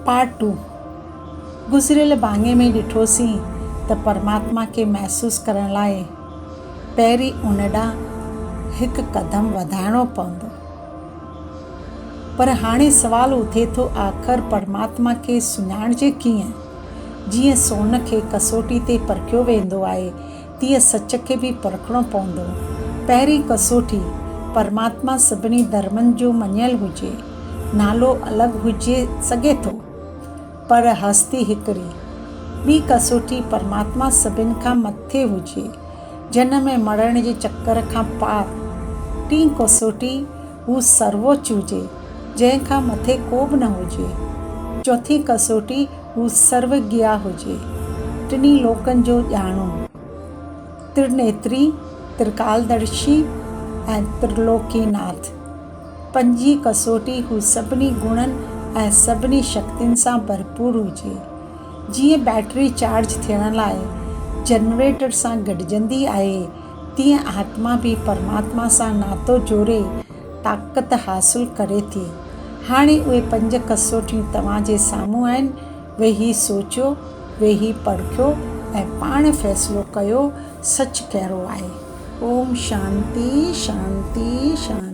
Part 2। गुज़िरियल भाङे में ॾिठोसीं त परमात्मा खे महसूसु करण लाइ पहिरीं उन ॾांहुं हिकु क़दम वधाइणो पवंदो। पर हाणे सुवालु उथे थो, आख़िर परमात्मा खे सुञाणिजे कीअं? जीअं सोन खे कसोटी ते परखियो वेंदो आहे, तीअं सच खे बि परखिणो पवंदो। पहिरीं कसोटी, परमात्मा सभिनी धर्मनि जो मञियलु हुजे, नालो अलॻि हुजे सघे थो, पर हस्ती हिकिड़ी। ॿी कसोटी, परमात्मा सभिनि खां मथे हुजे, जनम ऐं मरण जे चकर खां पार। टीं कसोटी, हू सर्वोच्च हुजे, जंहिंखां मथे को बि न हुजे। चौथी कसोटी, हू सर्वज्ञ हुजे, टिनी लोकनि जो ॼाणू, त्रिनेत्री, त्रिकालदर्शी ऐं त्रिलोकीनाथ। पंजी कसोटी, हू सभिनी गुणनि ऐं सभिनी शक्तियुनि सां भरपूर हुजे। जीअं बैटरी चार्ज थियण लाइ जनरेटर सां गॾिजंदी आहे, तीअं आत्मा बि परमात्मा सां नातो जोड़े ताक़त हासिलु करे थी। हाणे उहे 5 कसोटियूं तव्हांजे साम्हूं आहिनि। वेही सोचियो, वेही परखियो ऐं पाण फ़ैसिलो कयो, सच कहिड़ो आहे। ओम शांति शांति शांति।